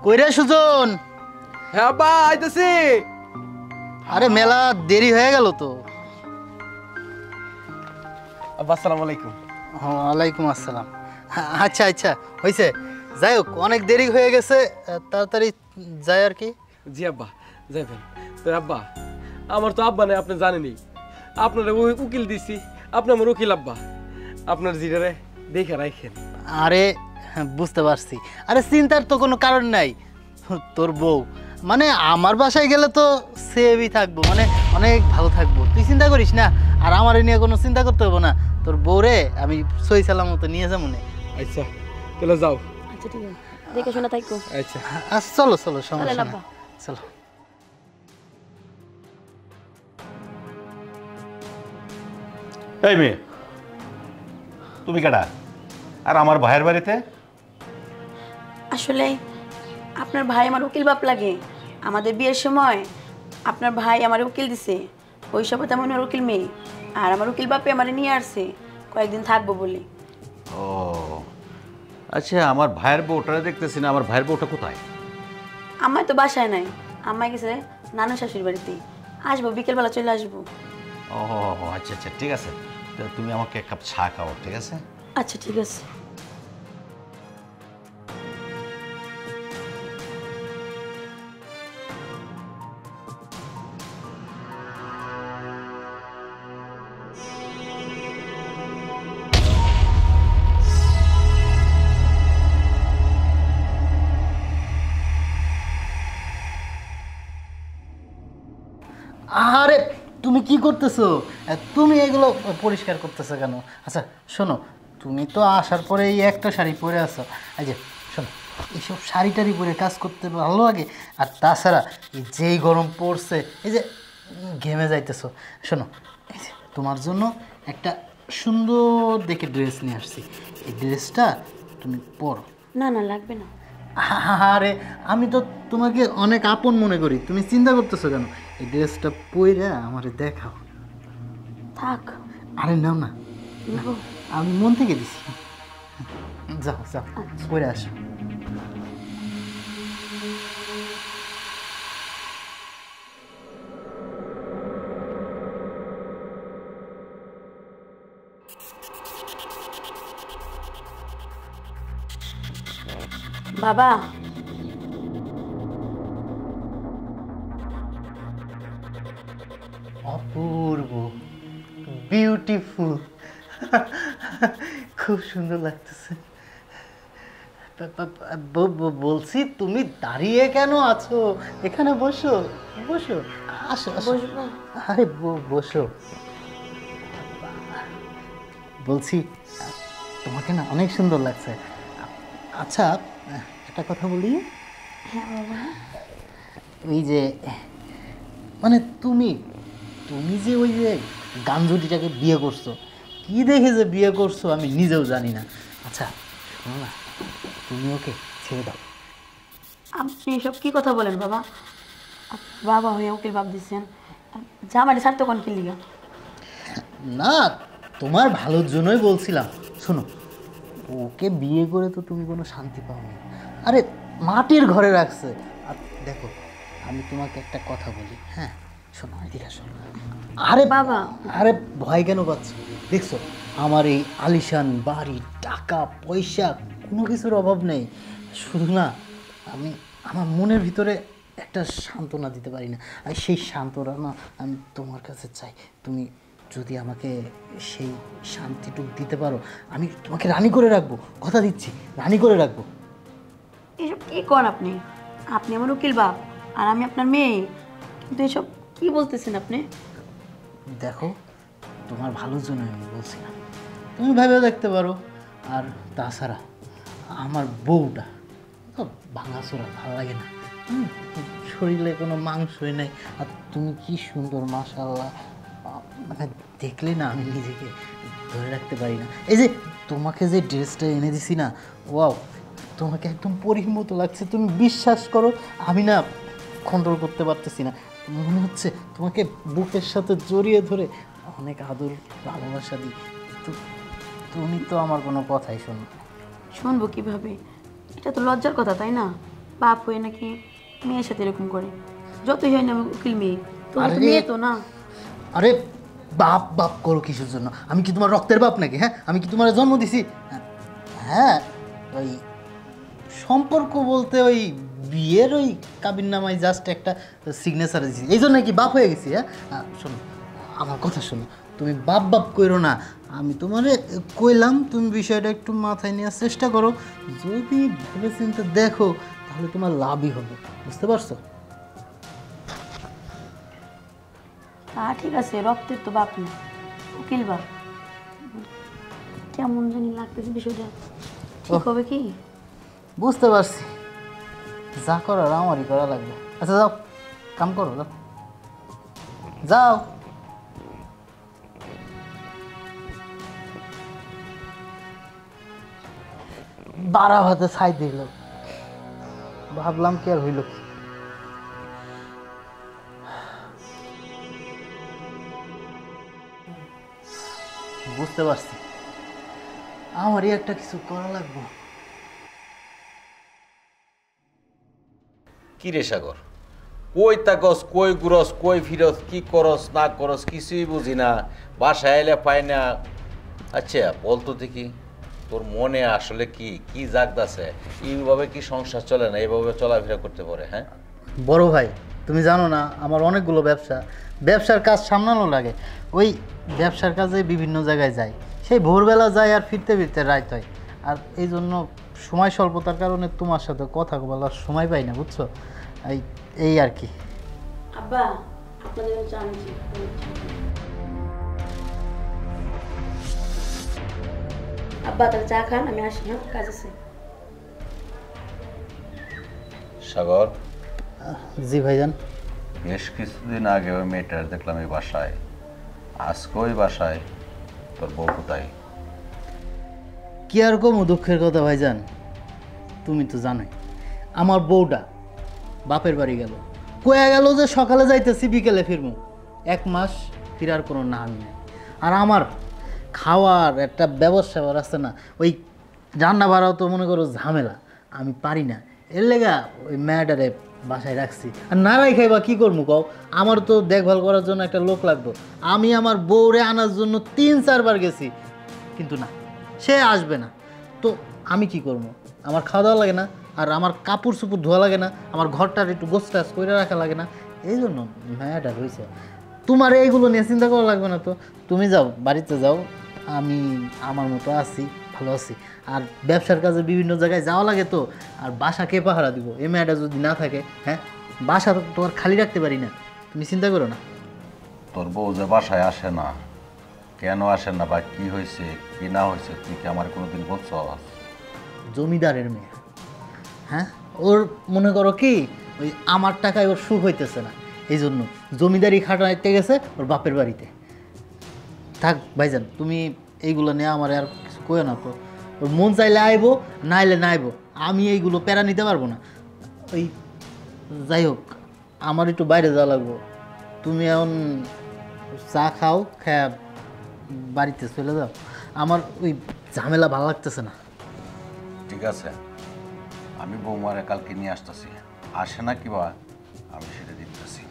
কইরা সুজন। হ্যাঁ আব্বা আইতাছি। আরে মেলা দেরি হয়ে গেল তো। আব্বা আসসালামু আলাইকুম। ওয়ালাইকুম আসসালাম। আচ্ছা আচ্ছা হয়েছে, যাই হোক অনেক দেরি হয়ে গেছে, তাড়াতাড়ি যাই আর কি। জি আব্বা যাইবেন তো। আব্বা আমার তো আব্বা নেই, আপনি জানেনই। আপনার উকিল দিছি, আপনি আমার উকিল আব্বা। আপনার জিরারে দেখে রাখেন। আরে বুঝতে পারছি, আরে চিন্তার তো কোনো কারণ নাই। তোর বউ মানে আমার বাসায় গেলে তো সেভই থাকবো, মানে অনেক ভালো থাকবো, তুই চিন্তা করিস না। আর আমার নিয়ে কোনো চিন্তা করতে হবে না, তোর বউরে আমি সই সালামতো নিয়ে যাবো না। আচ্ছা তাহলে যাও। আচ্ছা ঠিক আছে, দেখে শোনা থাকো। আচ্ছা চলো চলো, সমস্যা না, চলো। এই মেয়ে, তুমি কেডা? আর আমার ভাইয়ের বাড়িতে? আসলে আপনার ভাই আমার উকিল বাপ লাগে। আমাদের বিয়ের সময় আপনার ভাই আমার উকিল দিছে, ওই সময় তেমন ওর উকিল মেয়ে। আর আমার উকিল বাপে আমার নিয়ে আসছে কয়েকদিন থাকবো বলে। ও আচ্ছা, আমার ভাইয়ের বউটা দেখতেছি না, আমার ভাইয়ের বউটা কোথায়? আম্মাই তো বাসায় নাই, আম্মাই গেছে নানু শাশুড়ির বাড়িতে। আসবো বিকেলবেলা, চলে আসবো। ও আচ্ছা আচ্ছা ঠিক আছে, তো তুমি আমাকে এক কাপ চা খাও, ঠিক আছে? আচ্ছা ঠিক আছে। আরে তুমি কি করতেছো? তুমি এগুলো পরিষ্কার করতেছো কেন? আচ্ছা শোনো, তুমি তো আসার পরে এই একটা শাড়ি পরে আসো। এই যে শোনো, এইসব শাড়ি টাড়ি পরে কাজ করতে ভালো লাগে। আর তাছাড়া এই যেই গরম পড়ছে, এই যে ঘেমে যাইতেছো, শোনো এই যে তোমার জন্য একটা সুন্দর দেখে ড্রেস নিয়ে আসছি। এই ড্রেসটা তুমি পরো। না না লাগবে না। আরে আমি তো তোমাকে অনেক আপন মনে করি, তুমি চিন্তা করতেছো কেন? এই ড্রেসটা পইরা আমারে দেখাও। থাক। আরে নাও না, আমি মন থেকে দিছি। যাও যাও, পইরা আসো। বাবা অপূর্ব, বিউটিফুল, খুব সুন্দর লাগতেছে। বলছি তুমি দাঁড়িয়ে কেন আছো? এখানে বসো বসো, আসো আসো। বসবো? আরে বসো। বলছি তোমাকে না অনেক সুন্দর লাগছে। আচ্ছা একটা কথা বলি। হ্যাঁ বাবা। ওই যে মানে তুমি তুমি যে ওই যে গাঞ্জুটিটাকে বিয়ে করছো, কি দেখে যে বিয়ে করছো আমি নিজেও জানি না। আচ্ছা শোনো না, তুমি ওকে ছেড়ে দাও। আপনি এসব কি কথা বলেন বাবা? বাবা হয়ে উকিল বাপ দিচ্ছেন, জামাই ছাড়তে কোন কি লিগা? না, তোমার ভালোর জন্যই বলছিলাম। শোনো, ওকে বিয়ে করে তো তুমি কোনো শান্তি পাওনি। আরে মাটির ঘরে রাখছে। আর দেখো আমি তোমাকে একটা কথা বলি, হ্যাঁ শোনো, এদিকে শোনো। আরে বাবা। আরে ভয় কেন পাচ্ছ? দেখছো আমার এই আলিশান বাড়ি, টাকা পয়সা, কোনো কিছুর অভাব নেই। শুধু না আমি আমার মনের ভিতরে একটা সান্ত্বনা দিতে পারি না, আর সেই সান্ত্বনা না আমি তোমার কাছে চাই। তুমি যদি আমাকে সেই শান্তিটুকু দিতে পারো, আমি তোমাকে রানী করে রাখবো, কথা দিচ্ছি, রানী করে রাখবো। এসব কি করেন আপনি? আপনি আমার উকিল বাপ আর আমি আপনার মেয়ে, কিন্তু এসব কি বলতেছেন আপনি? দেখো তোমার ভালোর জন্য আমি বলছিলাম, তুমি ভেবেও দেখতে পারো। আর তাছাড়া আমার বউটা তো ভাঙাচোরা, ভালো লাগে না। শরীরে কোনো মাংসই নেই, আর তুমি কি সুন্দর মাশাআল্লাহ, মানে দেখলে না আমি নিজেকে ধরে রাখতে পারি না। এই যে তোমাকে যে ড্রেসটা এনে দিছি না, ওয়াও, তোমাকে একদম পরীর মতো লাগছে। তুমি বিশ্বাস করো, আমি না কন্ট্রোল করতে পারতেছি না। মনে হচ্ছে তোমাকে বুকের সাথে জড়িয়ে ধরে অনেক আদর ভালোবাসা দিই। তো তুমি তো আমার কোনো কথাই শোনো না। শুনবো কিভাবে? এটা তো লজ্জার কথা, তাই না? বাপ হয়ে নাকি মেয়ের সাথে এরকম করে? যতই হয় না আমি উকিল মেয়ে, তো আরে, মেয়ে তো না। আরে বাপ বাপ করো কিসের জন্য? আমি কি তোমার রক্তের বাপ নাকি? হ্যাঁ, আমি কি তোমার জন্ম দিছি? হ্যাঁ, ওই সম্পর্ক বলতে ওই বিয়ের ওই কাবিননামায় জাস্ট একটা সিগনেচার দিছি, এই জন্য কি বাপ হয়ে গেছি? হ্যাঁ, শোনো, আমার কথা শোনো, তুমি বাপ বাপ করো না। আমি তোমারে কইলাম, তুমি বিষয়টা একটু মাথায় নেওয়ার চেষ্টা করো। যদি ভেবে চিন্তে দেখো তাহলে তোমার লাভই হবে, বুঝতে পারছো? ঠিক আছে, রক্তের তো বাপ না, উকিল বাপ। কেমন জানি লাগতেছে বিষয়টা, ঠিক হবে কি? বুঝতে পারছি, যা করার আমারই করা লাগবে। আচ্ছা যাও, কাম করো, যাও যাও। বাড়া ভাতে ছাই দিল, ভাবলাম কি আর হইল কি। বুঝতে পারছি, আমারই একটা কিছু করা লাগবে। কি রে সাগর, কই তাকস, কই ঘুরস, কই ফিরস, কি করস না করস কিছুই বুঝি না, বাসায় এলে পাই না। আচ্ছা বলতো দেখি, তোর মনে আসলে কি কি জাগদাছে? এইভাবে কি সংসার চলে না? এইভাবে চলাফেরা করতে পারে? হ্যাঁ বড় ভাই, তুমি জানো না আমার অনেকগুলো ব্যবসা, ব্যবসার কাজ সামলানো লাগে। ওই ব্যবসার কাজে বিভিন্ন জায়গায় যাই, সেই ভোরবেলা যাই আর ফিরতে ফিরতে রাত হয়। আর এই জন্য সময় স্বল্পতার কারণে তোমার সাথে কথা বলার সময় পাই না, বুঝছো? এই এই আর কি। আব্বা, আপনাদের চা আনছি। আব্বা তাহলে চা খান, আমি আসি, হ্যাঁ কাজ আছে। সাগর, জি ভাইজান। বেশ কিছুদিন আগে ওই মেয়েটার দেখলাম এই বাসায়, আজকে ওই বাসায়, তোর বউ কোথায়? কি আর কম দুঃখের কথা ভাইজান, তুমি তো জানোই আমার বউটা বাপের বাড়ি গেল, কয়ে গেল যে সকালে যাইতেছি বিকেলে ফিরবো। 1 মাস ফিরার কোনো নাম নেই। আর আমার খাওয়ার একটা ব্যবস্থা আছে না, ওই রান্না বাড়াও তো মনে করো ঝামেলা, আমি পারি না। এর লেগা ওই মেয়েটারে বাসায় রাখছি। আর না রাখাই বা কী করবো কও? আমার তো দেখভাল করার জন্য একটা লোক লাগবে। আমি আমার বউরে আনার জন্য 3-4 বার গেছি, কিন্তু না, সে আসবে না। তো আমি কি করবো? আমার খাওয়া দাওয়া লাগে না, আর আমার কাপড় চুপড় ধোয়া লাগে না, আমার ঘরটার একটু গোছটাছ করে রাখা লাগে না, এই জন্য মেয়েটা রয়েছে। তোমার এইগুলো নিয়ে চিন্তা করা লাগবে না। তো তুমি যাও, বাড়িতে যাও, আমি আমার মতো আছি, ভালো আছি। আর ব্যবসার কাজে বিভিন্ন জায়গায় যাওয়া লাগে তো, আর বাসা কে পাহারা দিব? এই মেয়েটা যদি না থাকে, হ্যাঁ, বাসা তো আর খালি রাখতে পারি না, তুমি চিন্তা করো না। তোর বউ যে বাসায় আসে না, কেন আসে না বা কি হয়েছে কি না হয়েছে, তুই কি আমার কোনোদিন বলছ? জমিদারের মেয়ে, হ্যাঁ, ওর মনে করো কি ওই আমার টাকায় ওর সুখ হইতেছে না, এই জন্য জমিদারি খাটাইতে গেছে ওর বাপের বাড়িতে। থাক ভাইজান, তুমি এইগুলো নিয়ে আমার আর কিছু কয়ে না তো। ওর মন চাইলে আইবো, না আইলে না আইবো, আমি এইগুলো প্যারা নিতে পারবো না। ওই যাই হোক, আমার একটু বাইরে যাওয়া লাগবো। তুমি এখন চা খাও, খায় বাড়িতে চলে যাও। আমার ওই ঝামেলা ভালো লাগতেছে না। ঠিক আছে, আমি বৌমারে কালকে নিয়ে আসতেছি, আসে না কি বা আমি সেটা দিতেছি।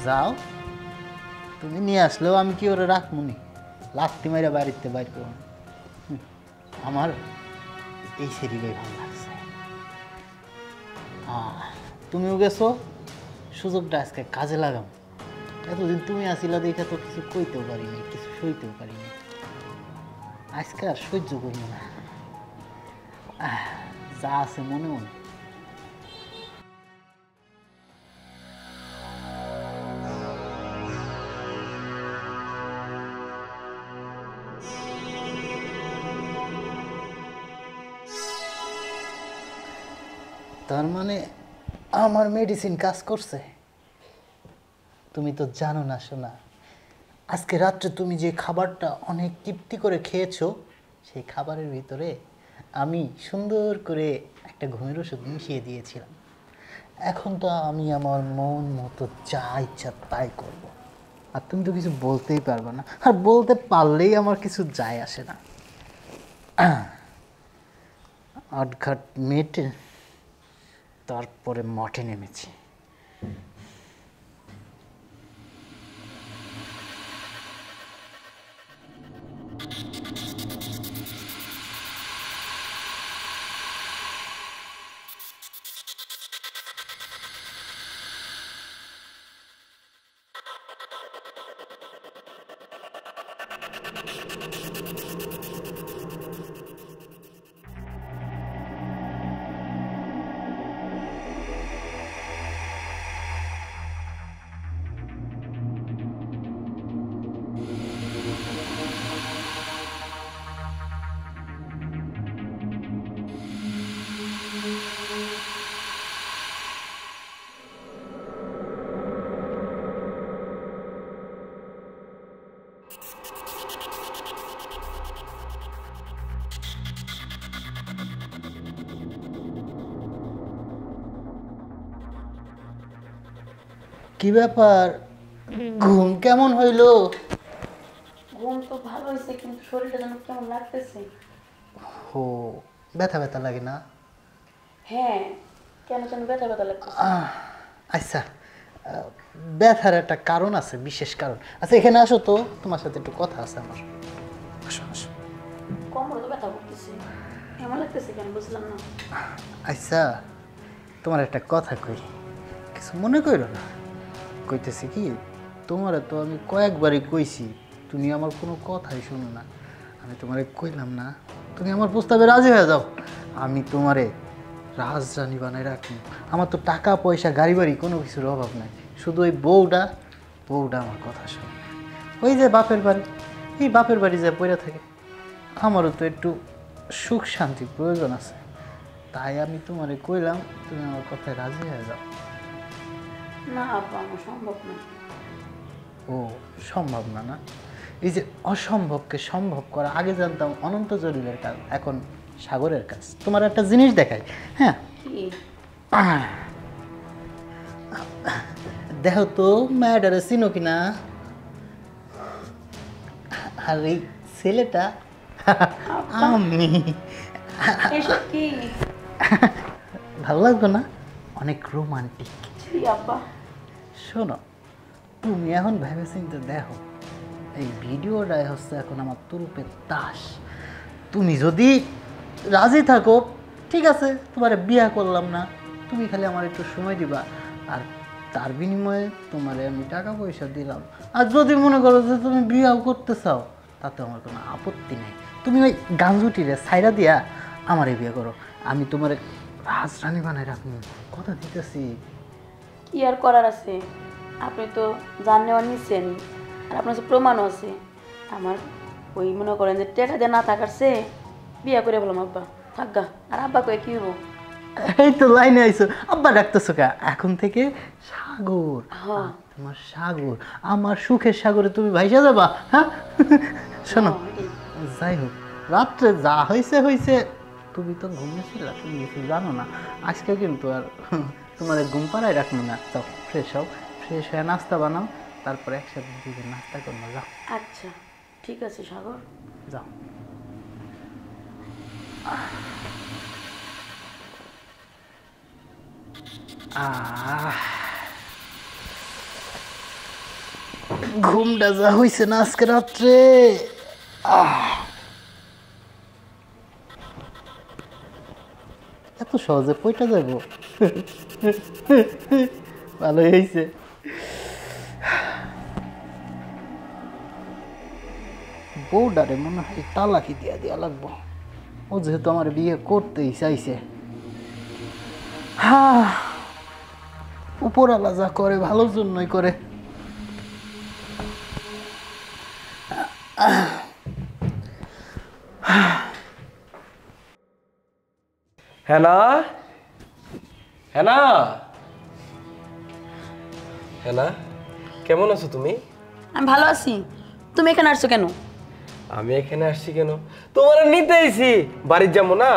যাও, তুমি নিয়ে আসলেও আমি কি ওরে রাখমুনি? লাত্তি মাইরা বাড়িতে বাইর করব। আমার এই সেরিটাই ভালো লাগছে। তুমিও গেছো, সুযোগটা আজকে কাজে লাগাম। এতদিন তুমি আসিলা দেখে তো কিছু কইতেও পারিনি, কিছু সইতেও পারিনি। আজকে আর সহ্য করবো না, যা আছে মনে মনে। তার মানে আমার মেডিসিন কাজ করছে? তুমি তো জানো না শোনা, আজকে রাত্রে তুমি যে খাবারটা অনেক তৃপ্তি করে খেয়েছো, সেই খাবারের ভিতরে আমি সুন্দর করে একটা ঘুমের ওষুধ মিশিয়ে দিয়েছিলাম। এখন তো আমি আমার মন মতো যা ইচ্ছা তাই করব। আর তুমি তো কিছু বলতেই পারবে না, আর বলতে পারলেই আমার কিছু যায় আসে না। আটঘাট মেটে তারপরে মঠে নেমেছি। কি ব্যাপার, ঘুম কেমন হইলো? ঘুম তো ভালো হয়েছে, কিন্তু শরীরটা যেন কেমন লাগতেছে। ও, ব্যথা ব্যথা লাগে না? হ্যাঁ, কেন যেন ব্যথা ব্যথা লাগতেছে। আচ্ছা, ব্যথার একটা কারণ আছে, বিশেষ কারণ। আচ্ছা এখানে আসো তো, তোমার সাথে একটু কথা আছে আমার। আসো আসো। কোমরে তো ব্যথা করতেছে, কেমন লাগতেছে কেন বুঝলাম না। আচ্ছা, তোমার একটা কথা কই, কিছু মনে করো না। কইতেছি কি, তোমারে তো আমি কয়েকবারই কইছি, তুমি আমার কোনো কথাই শোনো না। আমি তোমারে কইলাম না, তুমি আমার প্রস্তাবে রাজি হয়ে যাও, আমি তোমারে রাজরানী বানাই রাখি। আমার তো টাকা পয়সা গাড়ি বাড়ি কোনো কিছুর অভাব নাই, শুধু ওই বউটা আমার কথা শোনে। ওই যে বাপের বাড়ি, এই বাপের বাড়ি যে পড়ে থাকে, আমারও তো একটু সুখ শান্তি প্রয়োজন আছে। তাই আমি তোমারে কইলাম, তুমি আমার কথায় রাজি হয়ে যাও। না আপা, আমার সম্ভব না। ও, সম্ভব না? না, এই যে অসম্ভবকে সম্ভব করা, আগে জানতাম অনন্ত জলিলের কাজ, এখন সাগরের কাজ। তোমার একটা জিনিস দেখাই, হ্যাঁ? কি? দেখো তো ম্যাডারে চিনো কিনা? আর এই ছেলেটা আমি। এসব কি? ভালো লাগবে না? অনেক রোমান্টিক। জি আব্বা। শোনো, তুমি এখন ভেবে চিন্তে দেখো, এই ভিডিওটাই হচ্ছে এখন আমার তুরুপের তাস। তুমি যদি রাজি থাকো, ঠিক আছে, তোমার বিয়া করলাম না, তুমি খালি আমার একটু সময় দিবা, আর তার বিনিময়ে তোমারে আমি টাকা পয়সা দিলাম। আর যদি মনে করো যে তুমি বিয়াও করতে চাও, তাতে আমার কোনো আপত্তি নেই। তুমি ওই গাঞ্জুটিরে ছাইরা দিয়া আমারে বিয়ে করো, আমি তোমার রাজরানী বানাই রাখবো, কথা দিতেছি। কি আর করার আছে, আপনি তো জান নেওয়া নিচ্ছেন, আর আপনার কাছে প্রমাণও আছে। আমার ওই মনে করেন যে টেকা দিয়ে না থাকার সে বিয়া করে বললাম আব্বা থাকগা। আর আব্বা কয়ে কি হবো? এই তো লাইনে আইছো, আব্বা ডাকতেছো কা? এখন থেকে সাগর, হ্যাঁ। তোমার সাগর, আমার সুখের সাগরে তুমি ভাইসা যাবা। হ্যাঁ শোনো, যাই হোক, রাত্রে যা হয়েছে হয়েছে, তুমি তো ঘুমিয়েছিল, তুমি কিছু জানো না। আজকে কিন্তু আর তোমার ঘুম পাড়ায় রাখবো না। যাও ফ্রেশ হও, ফ্রেশ হয়ে নাস্তা বানাও, তারপরে একসাথে দিকে নাস্তা করবো। যাও। আচ্ছা ঠিক আছে সাগর, যাও। ঘুমটা যা হয়েছে না আজকে রাত্রে, এত সহজে পয়টা যাব? ভালো হয়েছে। বউডারে মনে হয় তালাকি দিয়া দিয়া লাগবো, ও যেহেতু আমার বিয়ে করতেই চাইছে। হ্যাঁ, উপরওয়ালা যা করে ভালোর জন্যই করে। হেনা, হেনা, হেনা, কেমন আছো তুমি? আমি ভালো আছি। তুমি এখানে আসছো কেন? আমি এখানে আসছি কেন? তোমার নিতে আইছি, বাড়ির যাবো না।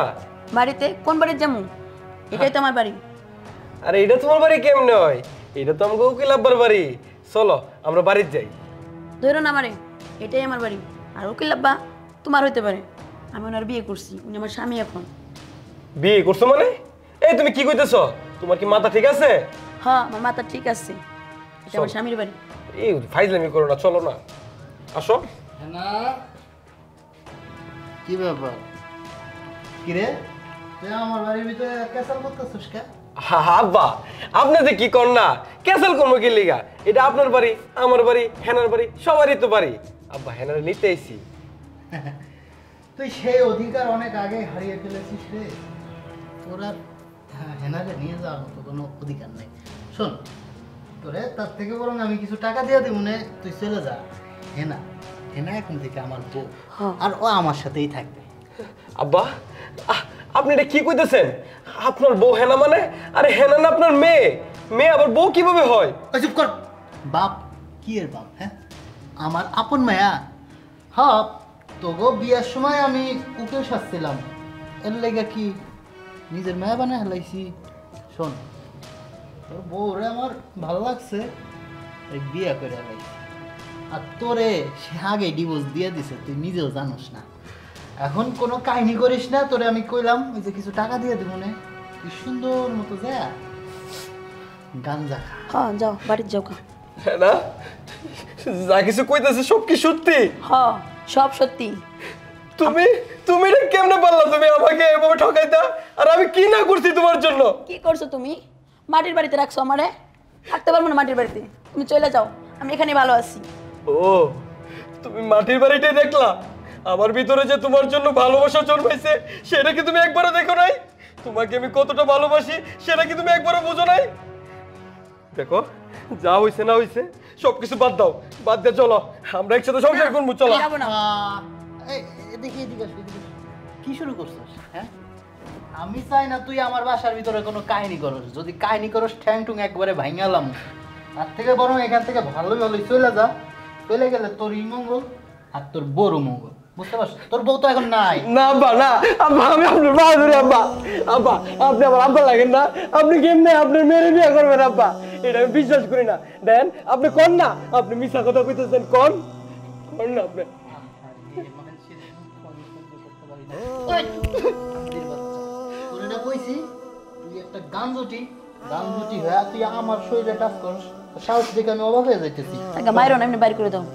বাড়িতে? কোন বাড়ির যাবো? এটাই তো আমার বাড়ি। আরে এটা তোমার বাড়ি কেমনে হয়? এটা তো আমাকে উকিল আব্বার বাড়ি। চলো আমরা বাড়ির যাই। ধরো না আমারে, এটাই আমার বাড়ি। আর উকিল আব্বা তোমার হইতে পারে, আমি ওনার বিয়ে করছি, উনি আমার স্বামী এখন। বিয়ে করছো মানে? এই তুমি কি কইতেছো? তোমার কি মাথা ঠিক আছে? হ্যাঁ, আমার মাথা ঠিক আছে, এটা আমার স্বামীর বাড়ি। এই ফাইজলামি করো না, চলো না, আসো। হেনা, কি ব্যাপার? কিরে, তুই আমার বাড়ির ভিতরে ক্যাসাল করতেছিস কে? আব্বা আপনি যে কি কর না, ক্যান্সেল করবো কি লিগা? এটা আপনার বাড়ি, আমার বাড়ি, হেনার বাড়ি, সবারই তো বাড়ি। আব্বা হেনার নিতে আইছি। তুই সেই অধিকার অনেক আগে হারিয়ে ফেলেছিস রে। তোর আর হেনাকে নিয়ে যাওয়ার মতো কোনো অধিকার নেই। শোন, তোরে তার থেকে বরং আমি কিছু টাকা দিয়ে দিব, মনে তুই চলে যা। হেনা, হেনা এখন থেকে আমার বউ, আর ও আমার সাথেই থাকবে। আব্বা আপনি এটা কি কইতেছেন? আপনার বউ হেনা মানে? আরে হেনা না আপনার মেয়ে, মেয়ে আবার বউ কিভাবে হয়? ওই চুপ কর। বাপ কি এর বাপ? হ্যাঁ, আমার আপন মায়া। হ্যাঁ, তোগো বিয়ার সময় আমি উকিল সাজছিলাম, এর লেগে কি নিজের মায়া বানায় হেলাইছি। শোন, তোর বউরে আমার ভালো লাগছে, এই বিয়ে করে হেলাইছি। আর তোরে সে আগেই ডিভোর্স দিয়ে দিছে, তুই নিজেও জানোস না। এখন কোনো কাহিনী করিস না, তোরে আমি কইলাম ওই যে কিছু টাকা দিয়ে দিব, মনে তুই সুন্দর মতো যা গাঞ্জা খা। হ্যাঁ, যাও বাড়ির যাও। হেনা যা কিছু কইতেছে সব কি সত্যি? হ্যাঁ, সব সত্যি। তুমি তুমি এটা কেমনে পারলা? তুমি আমাকে এভাবে ঠকাইতা? আর আমি কি না করছি তোমার জন্য? কি করছো তুমি? মাটির বাড়িতে রাখছো আমারে, থাকতে পারবো না মাটির বাড়িতে। তুমি চলে যাও, আমি এখানে ভালো আছি। ও তুমি মাটির বাড়িটাই দেখলা? আমার ভিতরে যে তোমার জন্য ভালোবাসা জন্মাইছে সেটা কি তুমি একবারও দেখো নাই? তোমাকে আমি কতটা ভালোবাসি সেটা কি তুমি একবারও বুঝো নাই? দেখো, যা হইছে না হইছে সবকিছু বাদ দাও, বাদ দিয়ে চলো আমরা একসাথে সংসার করবো। চলো। যাবো না। এদিকে এদিকে আসো, এদিকে আসো। কি শুরু করছিস? হ্যাঁ, আমি চাই না তুই আমার বাসার ভিতরে কোনো কাহিনী করস। যদি কাহিনী করস ঠ্যাং টুং একবারে ভাঙালাম। তার থেকে বরং এখান থেকে ভালোই ভালোই চলে যা। চলে গেলে তোরই মঙ্গল আর তোর বড় মঙ্গল, বুঝতে পারছিস? তোর বউ তো এখন নাই। না আব্বা, না আব্বা, আমি আপনার পা ধরি আব্বা। আব্বা আপনি আমার আব্বা লাগেন না। আপনি কেমনে আপনার মেয়ের বিয়ে করবেন আব্বা? এটা আমি বিশ্বাস করি না। দেন আপনি কোন না, আপনি মিথ্যা কথা কইতেছেন। কোন কোন না আপনি? তোর এটা কইছি, তুই একটা গাঞ্জটি হয়ে তুই আমার শরীরে টাচ করস, সাহস দেখে আমি অবাক হয়ে যাইতেছি। তাকে মাইরো না, এমনি বাইর করে দাও।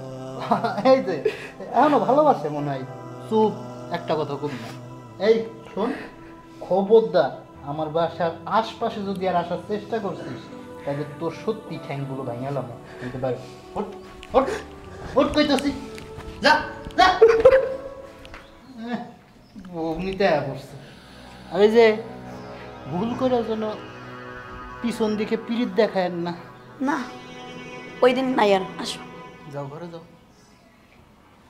এই যে এখনো ভালোবাসে মনে হয়। চুপ, একটা কথা কবি না। এই শোন, খবরদার আমার বাসার আশপাশে যদি আর আসার চেষ্টা করছিস তাহলে তোর সত্যি ঠ্যাংগুলো ভাঙালাম। বুঝতে পারো? ওঠ ওঠ ওঠ কইতেছি, যা যা। অগ্নিতে পড়ছে। আর এই যে ভুল করার জন্য পিছন দিকে পিরিত দেখায় না। না, ওই দিন নাই আর। আসো। যাও ঘরে যাও।